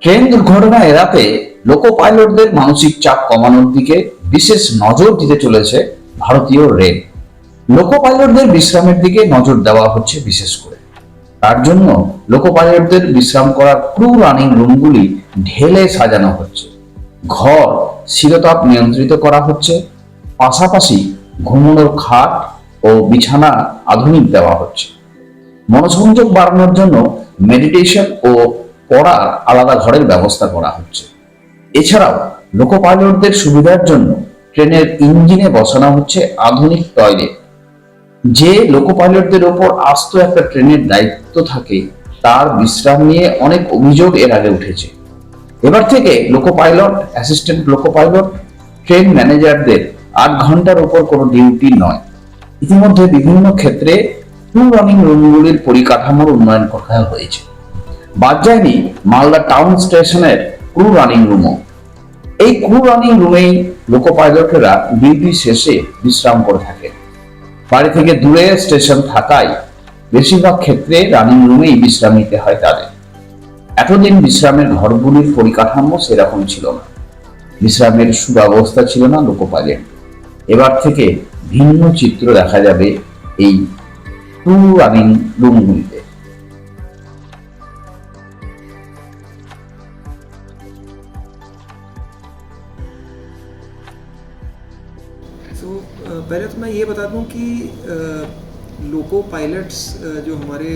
Train দুর্ঘটনা এড়াতে লোকো পাইলটদের মানসিক চাপ কমানোর দিকে বিশেষ নজর দিতে চলেছে ভারতীয় রেল। লোকো পাইলটদের বিশ্রামের দিকে নজর দেওয়া হচ্ছে বিশেষ করে। তার জন্য লোকো পাইলটদের বিশ্রাম করার ক্রু রানিং রুমগুলি ঢেলে সাজানো হচ্ছে। ঘর শীততাপ নিয়ন্ত্রিত করা হচ্ছে, পাশাপাশি ঘুমানোর খাট ও বিছানা আধুনিক দেওয়া হচ্ছে। মনোসংযোগ বাড়ানোর জন্য মেডিটেশন ও পড়ার আলাদা ঘরের ব্যবস্থা করা হচ্ছে। এছাড়াও লোকো পাইলটদের সুবিধার জন্য ট্রেনের ইঞ্জিনে বসানো হচ্ছে আধুনিক টয়লেট। যে লোকো পাইলটদের ওপর আস্ত একটা ট্রেনের দায়িত্ব থাকে, তার বিশ্রাম নিয়ে অনেক অভিযোগ এর আগে উঠেছে। এবার থেকে loco pilot, assistant loco pilot, train ম্যানেজারদের 8 ঘন্টার উপর কোনো ডিউটি নয়। ইতিমধ্যে বিভিন্ন ক্ষেত্রে ক্রু রানিং রুমগুলির পরিকাঠামোর উন্নয়ন করা হয়েছে। বাদ যায়নি মালদা টাউন স্টেশনের ক্রু রানিং রুমও। এই ক্রু রানিং রুমেই লোকো পাইলটেরা ডিউটি শেষে বিশ্রাম করে থাকে। বাড়ি থেকে দূরে স্টেশন থাকায় বেশিরভাগ ক্ষেত্রে রানিং রুমেই বিশ্রাম নিতে হয় তাদের। এতদিন বিশ্রামের ঘরগুলির পরিকাঠামো সেরকম ছিল না, বিশ্রামের সুব্যবস্থা ছিল না লোকো পাইলট। এবার থেকে ভিন্ন চিত্র দেখা যাবে এই ক্রু রানিং রুমগুলিতে। पहले तो मैं ये बता दूं कि लोको पायलट्स जो हमारे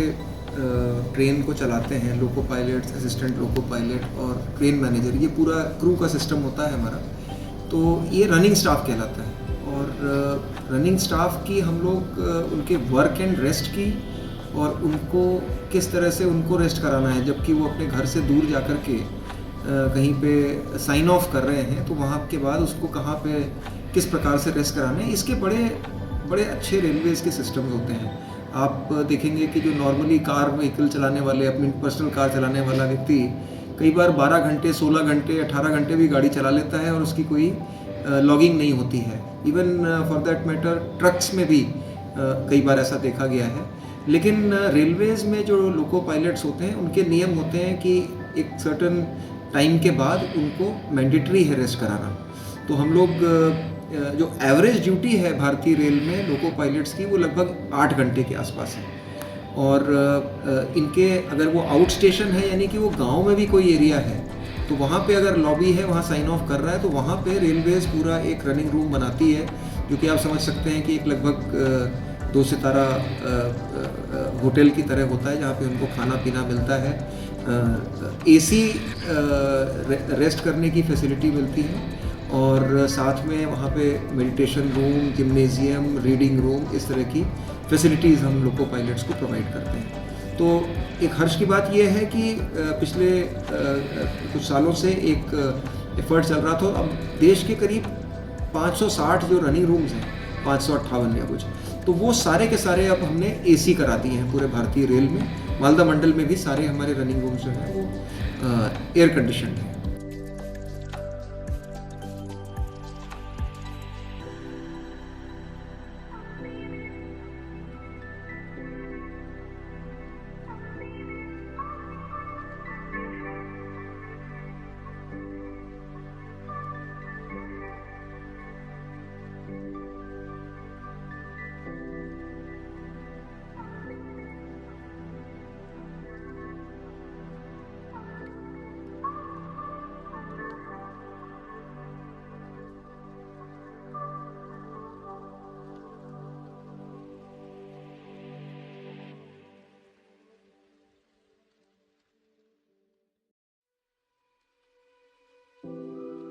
ट्रेन को चलाते हैं, लोको पायलट्स, असिस्टेंट लोको पायलट और ट्रेन मैनेजर, ये पूरा क्रू का सिस्टम होता है हमारा। तो ये रनिंग स्टाफ कहलाता है। और रनिंग स्टाफ की हम लोग उनके वर्क एंड रेस्ट की और उनको किस तरह से उनको रेस्ट कराना है, जबकि वो अपने घर से दूर जा कर के कहीं पे साइन ऑफ कर रहे हैं, तो वहाँ के बाद उसको कहाँ पे किस प्रकार से रेस्ट कराना है, इसके बड़े बड़े अच्छे रेलवेज़ के सिस्टम्स होते हैं। आप देखेंगे कि जो नॉर्मली कार व्हीकल चलाने वाले, अपनी पर्सनल कार चलाने वाला व्यक्ति कई बार 12 घंटे, 16 घंटे, 18 घंटे भी गाड़ी चला लेता है और उसकी कोई लॉगिंग नहीं होती है। Even for that matter trucks में भी कई बार ऐसा देखा गया है। लेकिन रेलवेज़ में जो लोको पायलट्स होते हैं, उनके नियम होते हैं कि एक सर्टन टाइम के बाद उनको मैंडेटरी है रेस्ट कराना। तो हम लोग जो एवरेज ड्यूटी है भारतीय रेल में लोको पायलट्स की, वो लगभग 8 घंटे के आसपास है। और इनके अगर वो आउट स्टेशन है, यानी कि वो गांव में भी कोई एरिया है, तो वहाँ पे अगर लॉबी है, वहाँ साइन ऑफ कर रहा है, तो वहाँ पे रेलवेज़ पूरा एक रनिंग रूम बनाती है, जो कि आप समझ सकते हैं कि एक लगभग 2 सितारा होटल की तरह होता है, जहाँ पे उनको खाना पीना मिलता है, एसी रेस्ट करने की फैसिलिटी मिलती है, और साथ में वहाँ पे meditation room, gymnasium, reading room, इस तरह की फैसिलिटीज़ हम लोको पायलट्स को प्रोवाइड करते हैं। तो एक हर्ष की बात यह है कि पिछले कुछ सालों से एक एफर्ट चल रहा था। अब देश के करीब 560 जो रनिंग रूम्स हैं, 558 या कुछ, तो वो सारे के सारे अब हमने एसी करा दिए हैं पूरे भारतीय रेल में। मालदा मंडल में भी सारे हमारे रनिंग रूम्स जो हैं वो एयर कंडीशनड हैं।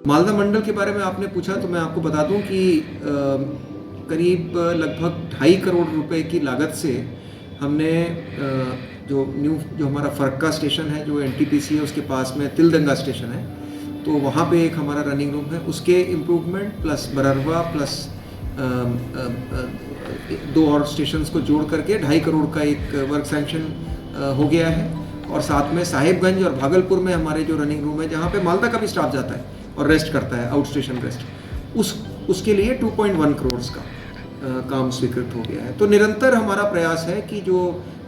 मालदा मंडल के बारे में आपने पूछा, तो मैं आपको बता दूं कि करीब लगभग 2.5 करोड़ रुपए की लागत से हमने जो हमारा फरक्का स्टेशन है, जो एनटीपीसी है, उसके पास में तिलदंगा स्टेशन है, तो वहाँ पे एक हमारा रनिंग रूम है, उसके इम्प्रूवमेंट प्लस बररवा प्लस 2 और स्टेशंस को जोड़ करके 2.5 करोड़ का एक वर्क सैंक्शन हो गया है। और साथ में साहिबगंज और भागलपुर में हमारे जो रनिंग रूम है, जहाँ पे मालदा का भी स्टाफ जाता है और रेस्ट करता है, आउट स्टेशन रेस्ट, उसके लिए 2.1 करोड़ का काम स्वीकृत हो गया है। तो निरंतर हमारा प्रयास है कि जो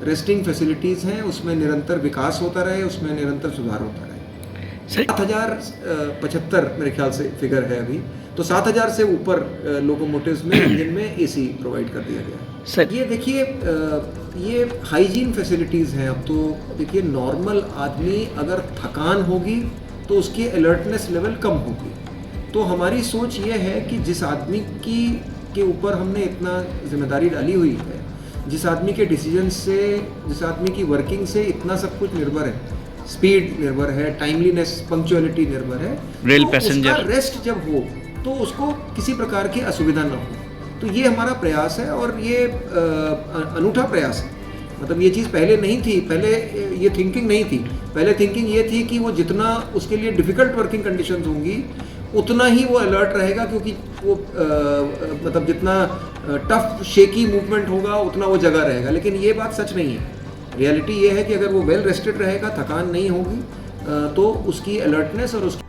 रेस्टिंग फैसिलिटीज़ हैं उसमें निरंतर विकास होता रहे, उसमें निरंतर सुधार होता रहे। सही। 7,075 मेरे ख्याल से फिगर है अभी, तो 7,000 से ऊपर लोकोमोटिव्स में इंजन में एसी प्रोवाइड कर दिया गया है। सर। ये देखिए ये हाइजीन फैसिलिटीज़ हैं। अब तो देखिए नॉर्मल आदमी अगर थकान होगी तो उसकी अलर्टनेस लेवल कम होगी। तो हमारी सोच ये है कि जिस आदमी के ऊपर हमने इतना जिम्मेदारी डाली हुई है, जिस आदमी के डिसीजन से, जिस आदमी की वर्किंग से इतना सब कुछ निर्भर है, स्पीड निर्भर है, टाइमलीनेस, पंक्चुअलिटी निर्भर है, रेल तो पैसेंजर। उसका रेस्ट जब हो तो उसको किसी प्रकार की असुविधा ना हो। तो ये हमारा प्रयास है और ये अनूठा प्रयास है। मतलब ये चीज़ पहले नहीं थी, पहले ये थिंकिंग नहीं थी। पहले थिंकिंग ये थी कि वो जितना उसके लिए डिफ़िकल्ट वर्किंग कंडीशंस होंगी उतना ही वो अलर्ट रहेगा, क्योंकि वो मतलब जितना टफ शेकी मूवमेंट होगा उतना वो जगह रहेगा। लेकिन ये बात सच नहीं है। रियलिटी ये है कि अगर वो वेल रेस्टेड रहेगा, थकान नहीं होगी, तो उसकी अलर्टनेस और उसकी